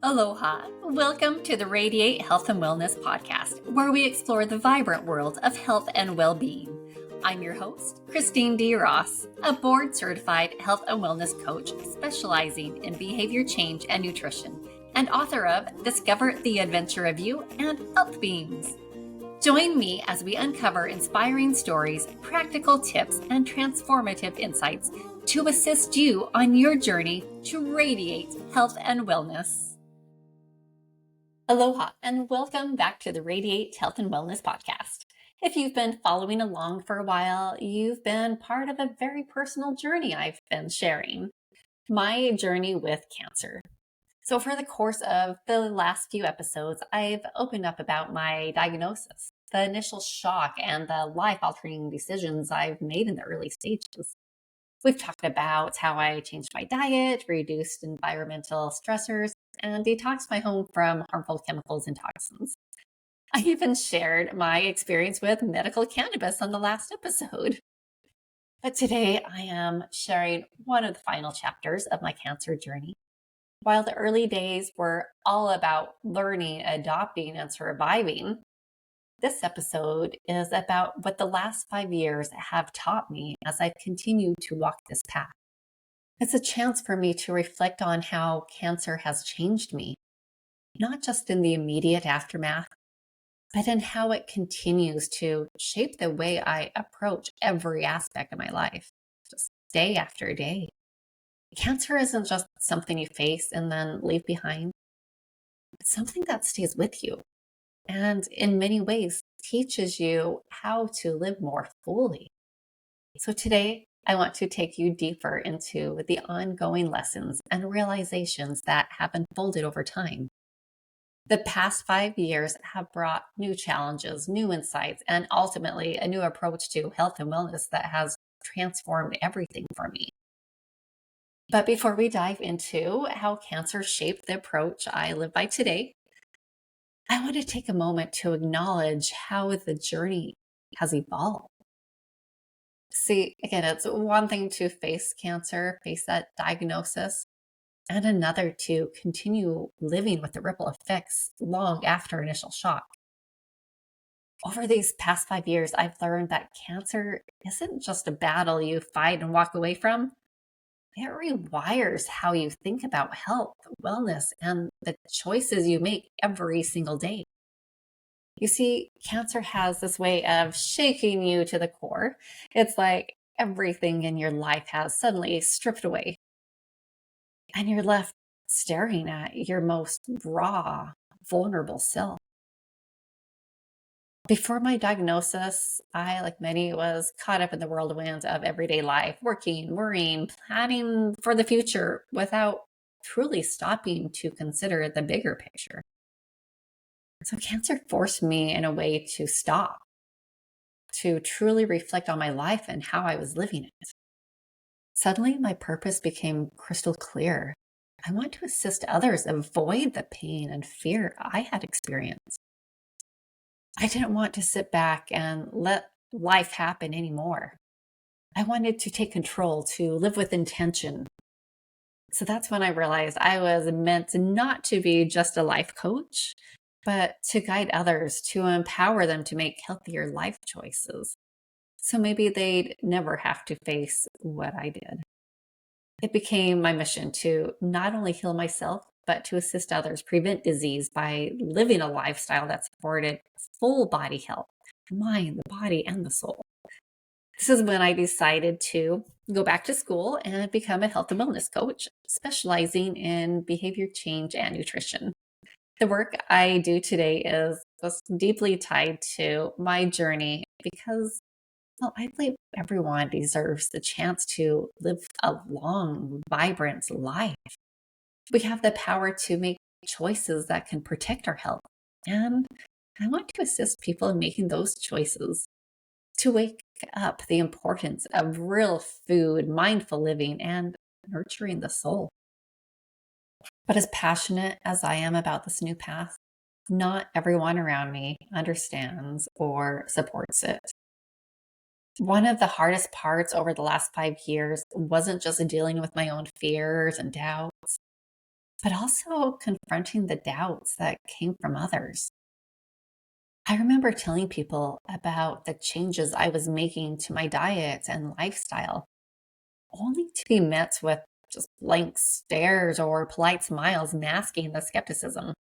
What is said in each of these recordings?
Aloha. Welcome to the Radiate Health and Wellness podcast, where we explore the vibrant world of health and well-being. I'm your host, Christine D. Ross, a board-certified health and wellness coach specializing in behavior change and nutrition, and author of Discover the Adventure of You and Health Beings. Join me as we uncover inspiring stories, practical tips, and transformative insights to assist you on your journey to radiate health and wellness. Aloha, and welcome back to the Radiate Health and Wellness podcast. If you've been following along for a while, you've been part of a very personal journey I've been sharing, my journey with cancer. So for the course of the last few episodes, I've opened up about my diagnosis, the initial shock, and the life-altering decisions I've made in the early stages. We've talked about how I changed my diet, reduced environmental stressors, and detoxed my home from harmful chemicals and toxins. I even shared my experience with medical cannabis on the last episode. But today I am sharing one of the final chapters of my cancer journey. While the early days were all about learning, adopting, and surviving, this episode is about what the last 5 years have taught me as I've continued to walk this path. It's a chance for me to reflect on how cancer has changed me, not just in the immediate aftermath, but in how it continues to shape the way I approach every aspect of my life, just day after day. Cancer isn't just something you face and then leave behind. It's something that stays with you and in many ways teaches you how to live more fully. So today, I want to take you deeper into the ongoing lessons and realizations that have unfolded over time. The past 5 years have brought new challenges, new insights, and ultimately a new approach to health and wellness that has transformed everything for me. But before we dive into how cancer shaped the approach I live by today, I want to take a moment to acknowledge how the journey has evolved. See, again, it's one thing to face cancer, face that diagnosis, and another to continue living with the ripple effects long after initial shock. Over these past 5 years, I've learned that cancer isn't just a battle you fight and walk away from. It rewires how you think about health, wellness, and the choices you make every single day. You see, cancer has this way of shaking you to the core. It's like everything in your life has suddenly stripped away, and you're left staring at your most raw, vulnerable self. Before my diagnosis, I, like many, was caught up in the whirlwind of everyday life, working, worrying, planning for the future without truly stopping to consider the bigger picture. So cancer forced me in a way to stop, to truly reflect on my life and how I was living it. Suddenly, my purpose became crystal clear. I want to assist others avoid the pain and fear I had experienced. I didn't want to sit back and let life happen anymore. I wanted to take control, to live with intention. So that's when I realized I was meant not to be just a life coach, but to guide others, to empower them to make healthier life choices. So maybe they'd never have to face what I did. It became my mission to not only heal myself, but to assist others prevent disease by living a lifestyle that supported full body health, the mind, the body, and the soul. This is when I decided to go back to school and become a health and wellness coach, specializing in behavior change and nutrition. The work I do today is just deeply tied to my journey because, well, I believe everyone deserves the chance to live a long, vibrant life. We have the power to make choices that can protect our health. And I want to assist people in making those choices, to wake up the importance of real food, mindful living, and nurturing the soul. But as passionate as I am about this new path, not everyone around me understands or supports it. One of the hardest parts over the last 5 years wasn't just dealing with my own fears and doubts. but also confronting the doubts that came from others. I remember telling people about the changes I was making to my diet and lifestyle, only to be met with just blank stares or polite smiles masking the skepticism.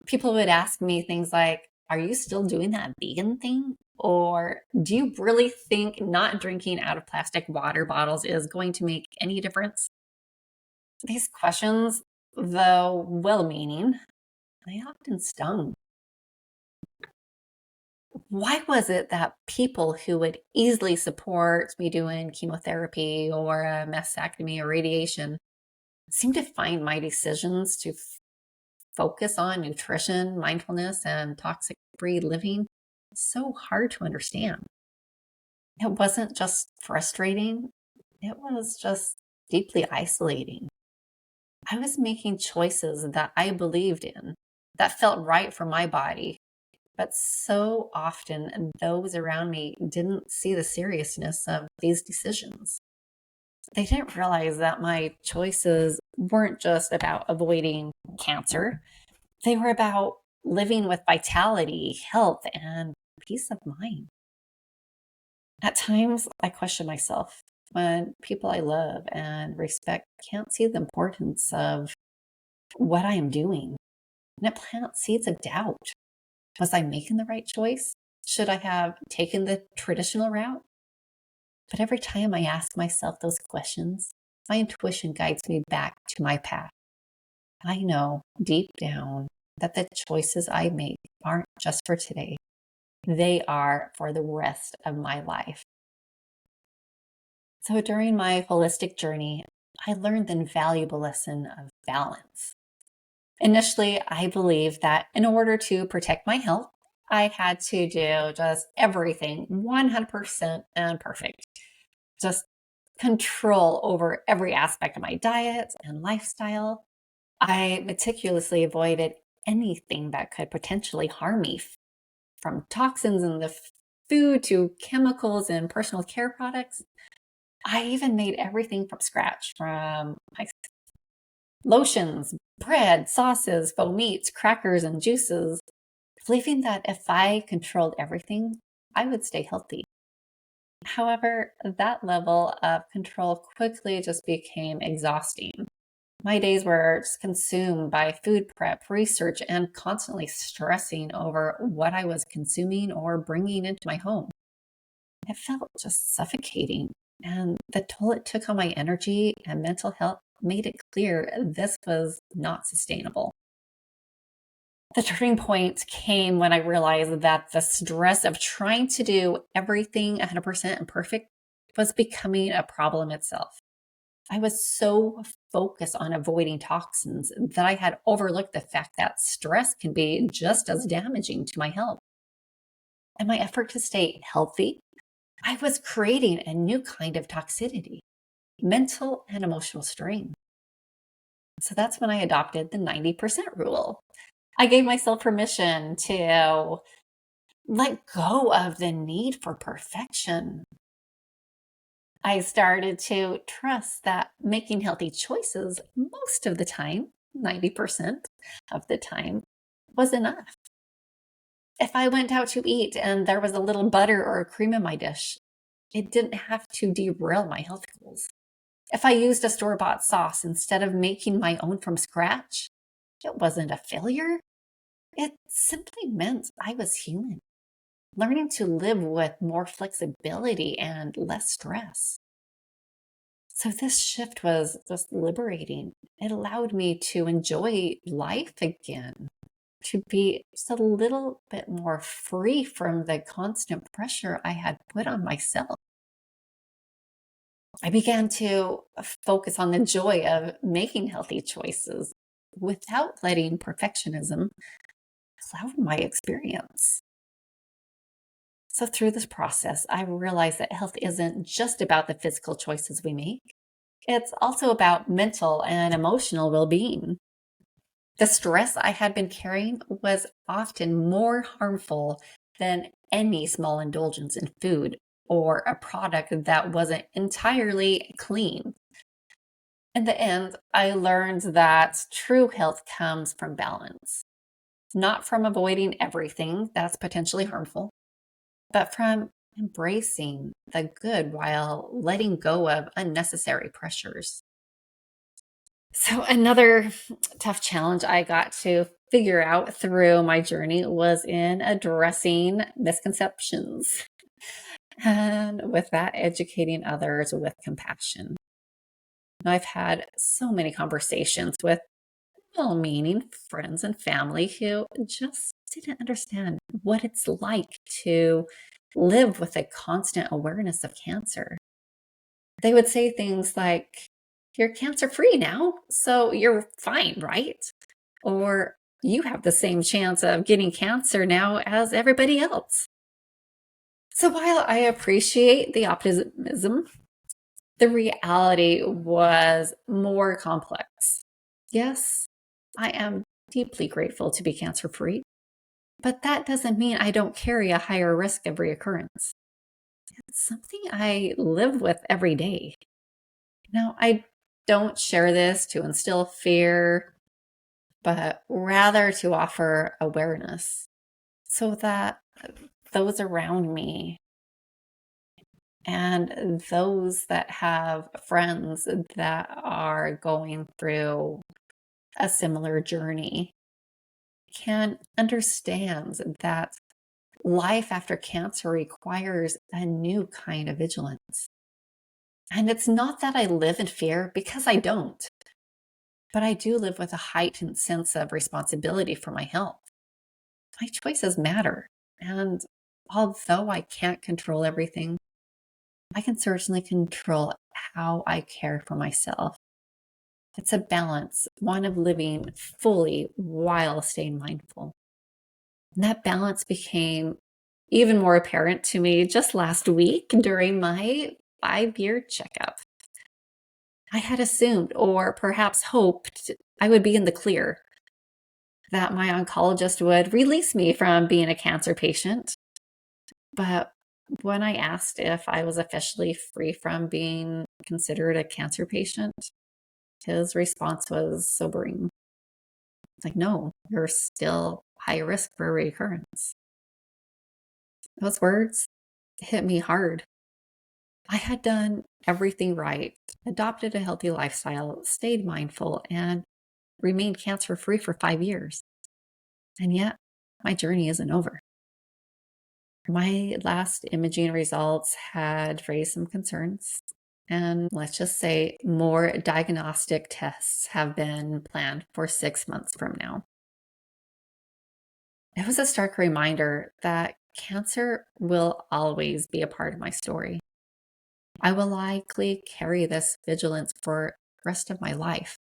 People would ask me things like, "Are you still doing that vegan thing?" Or, "Do you really think not drinking out of plastic water bottles is going to make any difference?" These questions, though well meaning, they often stung. Why was it that people who would easily support me doing chemotherapy or a mastectomy or radiation seem to find my decisions to focus on nutrition, mindfulness, and toxic free living so hard to understand? It wasn't just frustrating, it was just deeply isolating. I was making choices that I believed in, that felt right for my body, but so often those around me didn't see the seriousness of these decisions. They didn't realize that my choices weren't just about avoiding cancer, they were about living with vitality, health, and peace of mind. At times, I question myself when people I love and respect can't see the importance of what I am doing, and it plants seeds of doubt. Was I making the right choice? Should I have taken the traditional route? But every time I ask myself those questions, my intuition guides me back to my path. I know deep down that the choices I make aren't just for today, they are for the rest of my life. So during my holistic journey, I learned the invaluable lesson of balance. Initially, I believed that in order to protect my health, I had to do just everything 100% and perfect. Just control over every aspect of my diet and lifestyle. I meticulously avoided anything that could potentially harm me, from toxins in the food to chemicals in personal care products. I even made everything from scratch, from my lotions, bread, sauces, faux meats, crackers, and juices, believing that if I controlled everything, I would stay healthy. However, that level of control quickly just became exhausting. My days were just consumed by food prep, research, and constantly stressing over what I was consuming or bringing into my home. It felt just suffocating, and the toll it took on my energy and mental health made it clear this was not sustainable. The turning point came when I realized that the stress of trying to do everything 100% and perfect was becoming a problem itself. I was so focused on avoiding toxins that I had overlooked the fact that stress can be just as damaging to my health. In my effort to stay healthy, I was creating a new kind of toxicity, mental and emotional strain. So that's when I adopted the 90% rule. I gave myself permission to let go of the need for perfection. I started to trust that making healthy choices most of the time, 90% of the time, was enough. If I went out to eat and there was a little butter or cream in my dish, it didn't have to derail my health goals. If I used a store bought sauce instead of making my own from scratch, it wasn't a failure. It simply meant I was human, learning to live with more flexibility and less stress. So this shift was just liberating. It allowed me to enjoy life again, to be just a little bit more free from the constant pressure I had put on myself. I began to focus on the joy of making healthy choices without letting perfectionism cloud my experience. So, through this process, I realized that health isn't just about the physical choices we make, it's also about mental and emotional well being. The stress I had been carrying was often more harmful than any small indulgence in food or a product that wasn't entirely clean. In the end, I learned that true health comes from balance, not from avoiding everything that's potentially harmful, but from embracing the good while letting go of unnecessary pressures. So, another tough challenge I got to figure out through my journey was in addressing misconceptions. And with that, educating others with compassion. Now, I've had so many conversations with well meaning friends and family who just didn't understand what it's like to live with a constant awareness of cancer. They would say things like, "You're cancer free now, so you're fine, right?" Or, "You have the same chance of getting cancer now as everybody else." So while I appreciate the optimism, the reality was more complex. Yes, I am deeply grateful to be cancer free, but that doesn't mean I don't carry a higher risk of reoccurrence. It's something I live with every day. Now, I don't share this to instill fear, but rather to offer awareness so that those around me and those that have friends that are going through a similar journey can understand that life after cancer requires a new kind of vigilance. And it's not that I live in fear, because I don't, but I do live with a heightened sense of responsibility for my health. My choices matter. And although I can't control everything, I can certainly control how I care for myself. It's a balance, one of living fully while staying mindful. And that balance became even more apparent to me just last week during my 5-year checkup. I had assumed, or perhaps hoped, I would be in the clear, that my oncologist would release me from being a cancer patient. But when I asked if I was officially free from being considered a cancer patient, his response was sobering. Like, no, you're still high risk for recurrence. Those words hit me hard. I had done everything right, adopted a healthy lifestyle, stayed mindful, and remained cancer free for 5 years. And yet, my journey isn't over. My last imaging results had raised some concerns. And let's just say more diagnostic tests have been planned for 6 months from now. It was a stark reminder that cancer will always be a part of my story. I will likely carry this vigilance for the rest of my life.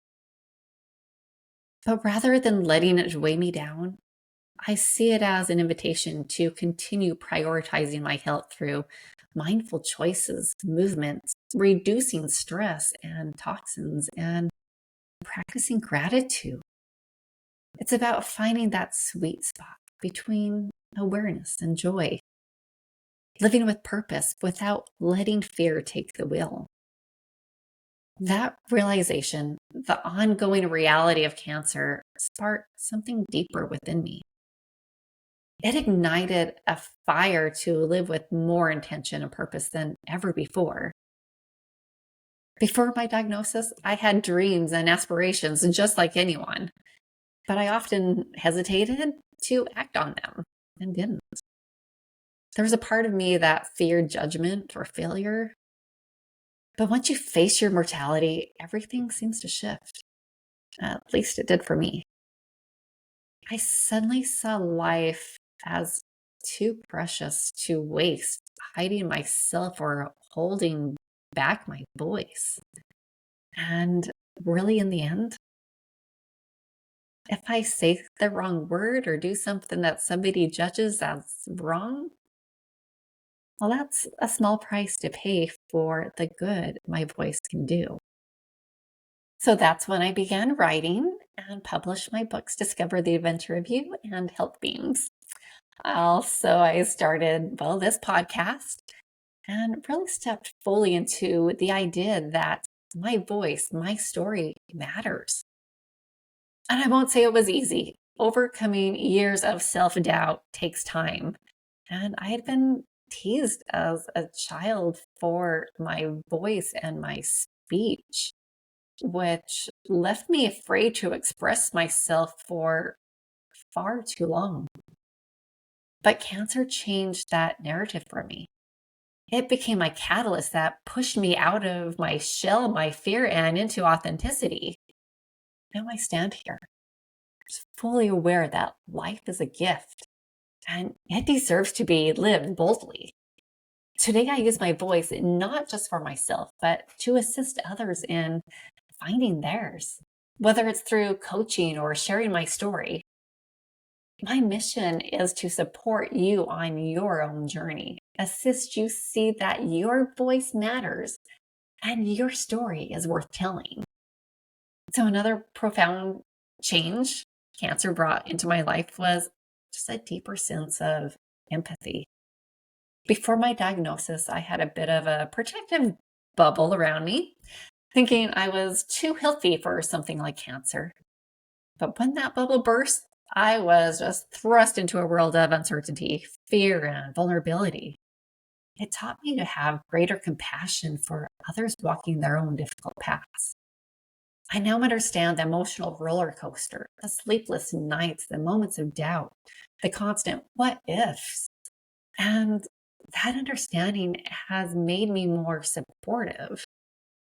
But rather than letting it weigh me down, I see it as an invitation to continue prioritizing my health through mindful choices, movements, reducing stress and toxins, and practicing gratitude. It's about finding that sweet spot between awareness and joy, living with purpose without letting fear take the wheel. That realization, the ongoing reality of cancer, sparked something deeper within me. It ignited a fire to live with more intention and purpose than ever before. Before my diagnosis, I had dreams and aspirations just like anyone, but I often hesitated to act on them and didn't. There was a part of me that feared judgment or failure. But once you face your mortality, everything seems to shift. At least it did for me. I suddenly saw life as too precious to waste, hiding myself or holding back my voice. And really, in the end, if I say the wrong word or do something that somebody judges as wrong, well, that's a small price to pay for the good my voice can do. So that's when I began writing and published my books, Discover the Adventure of You and Health Beams. Also, I started, well, this podcast and really stepped fully into the idea that My voice, my story matters. And I won't say it was easy. Overcoming years of self-doubt takes time. And I had been teased as a child for my voice and my speech, which left me afraid to express myself for far too long. But cancer changed that narrative for me. It became my catalyst that pushed me out of my shell, my fear, and into authenticity. Now I stand here, just fully aware that life is a gift and it deserves to be lived boldly. Today, I use my voice not just for myself, but to assist others in finding theirs, whether it's through coaching or sharing my story. My mission is to support you on your own journey, assist you see that your voice matters and your story is worth telling. So, another profound change cancer brought into my life was just a deeper sense of empathy. Before my diagnosis, I had a bit of a protective bubble around me, thinking I was too healthy for something like cancer. But when that bubble burst, I was just thrust into a world of uncertainty, fear, and vulnerability. It taught me to have greater compassion for others walking their own difficult paths. I now understand the emotional roller coaster, the sleepless nights, the moments of doubt, the constant what ifs. And that understanding has made me more supportive,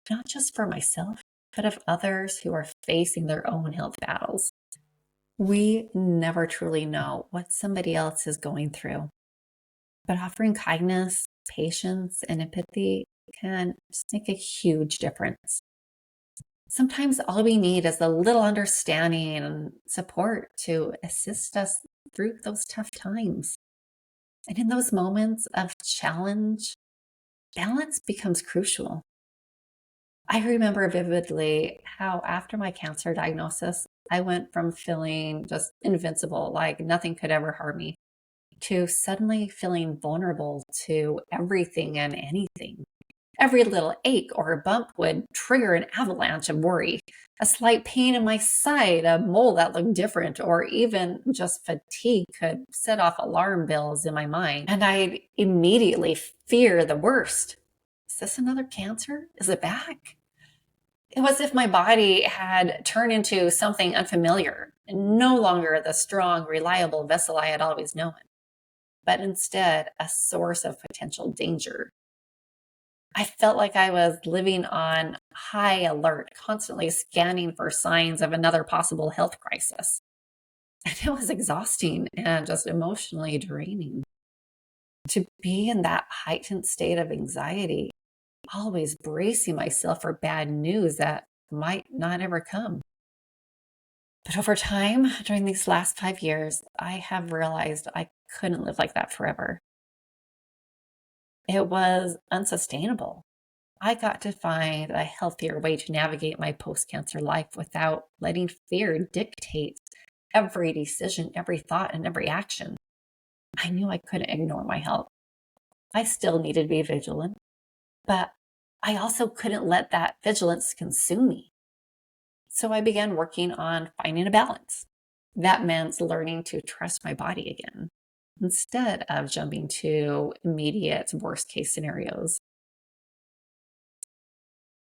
not just for myself, but of others who are facing their own health battles. We never truly know what somebody else is going through, but offering kindness, patience, and empathy can just make a huge difference. Sometimes all we need is a little understanding and support to assist us through those tough times. And in those moments of challenge, balance becomes crucial. I remember vividly how after my cancer diagnosis, I went from feeling just invincible, like nothing could ever harm me, to suddenly feeling vulnerable to everything and anything. Every little ache or bump would trigger an avalanche of worry. A slight pain in my side, a mole that looked different, or even just fatigue could set off alarm bells in my mind. And I'd immediately fear the worst. Is this another cancer? Is it back? It was as if my body had turned into something unfamiliar, and no longer the strong, reliable vessel I had always known, but instead a source of potential danger. I felt like I was living on high alert, constantly scanning for signs of another possible health crisis. And it was exhausting and just emotionally draining. To be in that heightened state of anxiety, always bracing myself for bad news that might not ever come. But over time, during these last 5 years, I have realized I couldn't live like that forever. It was unsustainable. I got to find a healthier way to navigate my post cancer life without letting fear dictate every decision, every thought, and every action. I knew I couldn't ignore my health. I still needed to be vigilant, but I also couldn't let that vigilance consume me. So I began working on finding a balance. That meant learning to trust my body again instead of jumping to immediate worst case scenarios.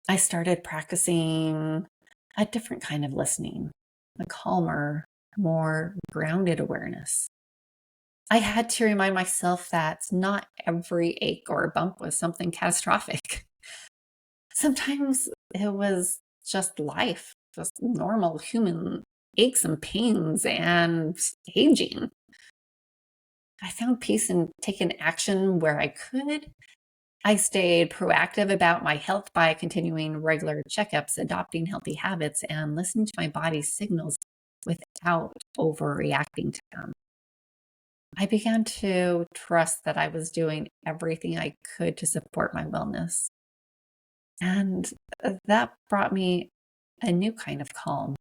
I started practicing a different kind of listening, a calmer, more grounded awareness. I had to remind myself that not every ache or bump was something catastrophic. Sometimes it was just life, just normal human aches and pains and aging. I found peace in taking action where I could. I stayed proactive about my health by continuing regular checkups, adopting healthy habits, and listening to my body's signals without overreacting to them. I began to trust that I was doing everything I could to support my wellness. And that brought me a new kind of calm.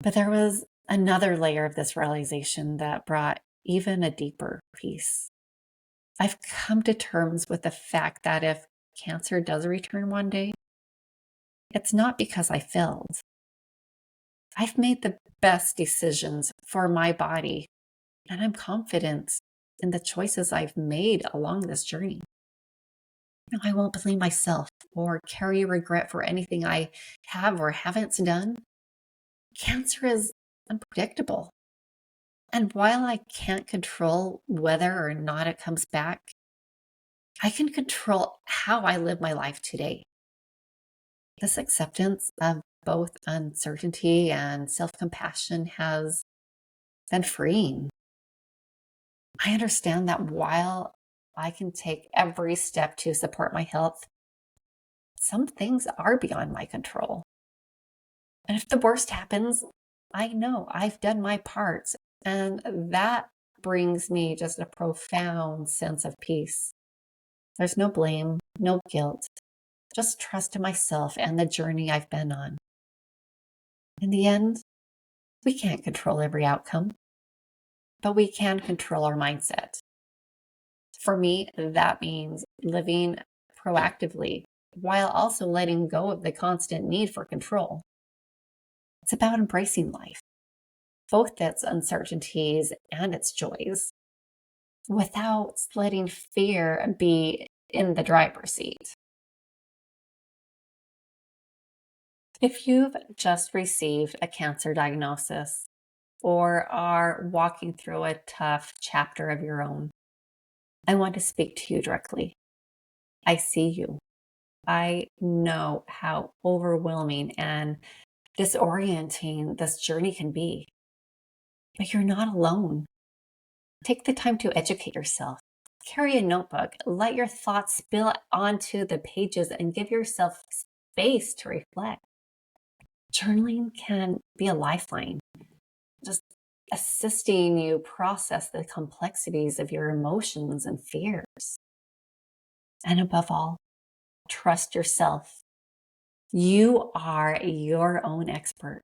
But there was another layer of this realization that brought even a deeper peace. I've come to terms with the fact that if cancer does return one day, it's not because I failed. I've made the best decisions for my body, and I'm confident in the choices I've made along this journey. I won't blame myself or carry regret for anything I have or haven't done. Cancer is unpredictable. And while I can't control whether or not it comes back, I can control how I live my life today. This acceptance of both uncertainty and self compassion has been freeing. I understand that while I can take every step to support my health, some things are beyond my control. And if the worst happens, I know I've done my part. And that brings me just a profound sense of peace. There's no blame, no guilt, just trust in myself and the journey I've been on. In the end, we can't control every outcome, but we can control our mindset. For me, that means living proactively while also letting go of the constant need for control. It's about embracing life, both its uncertainties and its joys, without letting fear be in the driver's seat. If you've just received a cancer diagnosis or are walking through a tough chapter of your own, I want to speak to you directly. I see you. I know how overwhelming and disorienting this journey can be, but you're not alone. Take the time to educate yourself. Carry a notebook. Let your thoughts spill onto the pages and give yourself space to reflect. Journaling can be a lifeline, just assisting you process the complexities of your emotions and fears. And above all, trust yourself. You are your own expert.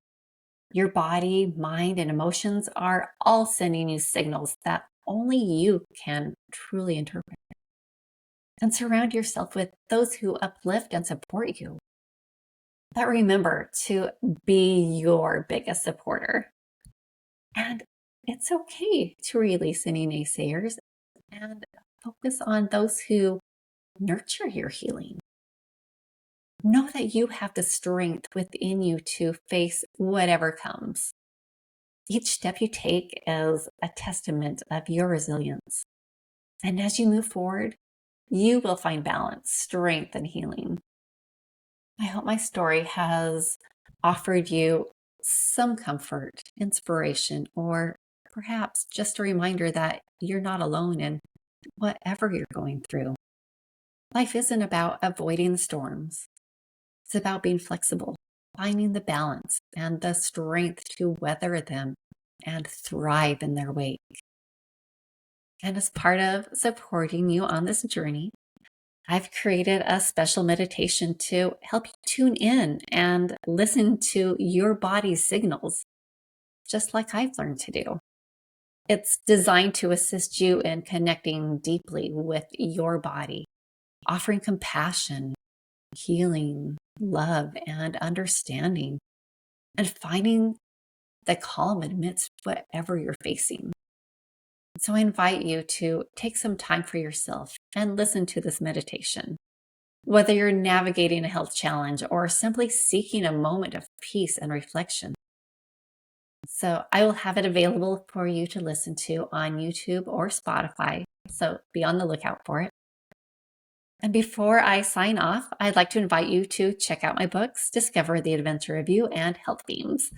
Your body, mind, and emotions are all sending you signals that only you can truly interpret. And surround yourself with those who uplift and support you. But remember to be your biggest supporter. And it's okay to release any naysayers and focus on those who nurture your healing. Know that you have the strength within you to face whatever comes. Each step you take is a testament of your resilience. And as you move forward, you will find balance, strength, and healing. I hope my story has offered you some comfort, inspiration, or perhaps just a reminder that you're not alone in whatever you're going through. Life isn't about avoiding the storms. It's about being flexible, finding the balance and the strength to weather them and thrive in their wake. And as part of supporting you on this journey, I've created a special meditation to help you tune in and listen to your body's signals, just like I've learned to do. It's designed to assist you in connecting deeply with your body, offering compassion, healing, love, and understanding, and finding the calm amidst whatever you're facing. So I invite you to take some time for yourself and listen to this meditation. Whether you're navigating a health challenge or simply seeking a moment of peace and reflection. So I will have it available for you to listen to on YouTube or Spotify. So be on the lookout for it. And before I sign off, I'd like to invite you to check out my books, Discover the Adventure of You and Health Themes.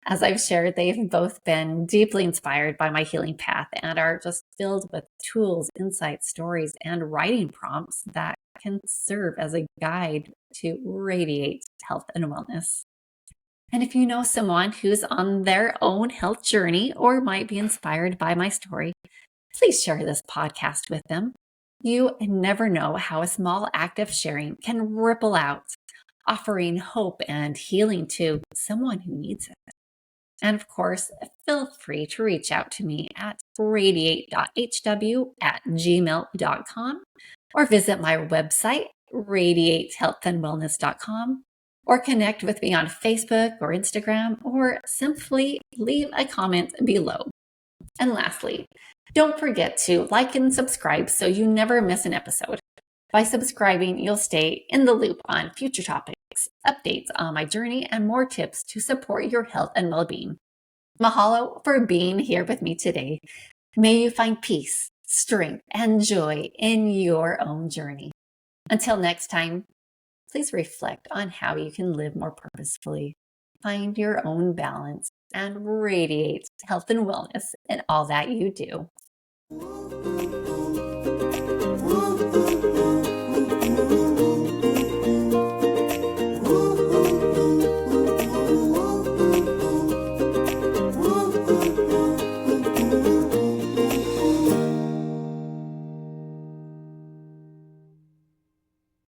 As I've shared, they've both been deeply inspired by my healing path and are just filled with tools, insights, stories, and writing prompts that can serve as a guide to radiate health and wellness. And if you know someone who's on their own health journey or might be inspired by my story, please share this podcast with them. You never know how a small act of sharing can ripple out, offering hope and healing to someone who needs it. And of course, feel free to reach out to me at radiate.hw@gmail.com or visit my website, radiatehealthandwellness.com. or connect with me on Facebook or Instagram, or simply leave a comment below. And lastly, don't forget to like and subscribe so you never miss an episode. By subscribing, you'll stay in the loop on future topics, updates on my journey, and more tips to support your health and well-being. Mahalo for being here with me today. May you find peace, strength, and joy in your own journey. Until next time, please reflect on how you can live more purposefully, find your own balance, and radiate health and wellness in all that you do.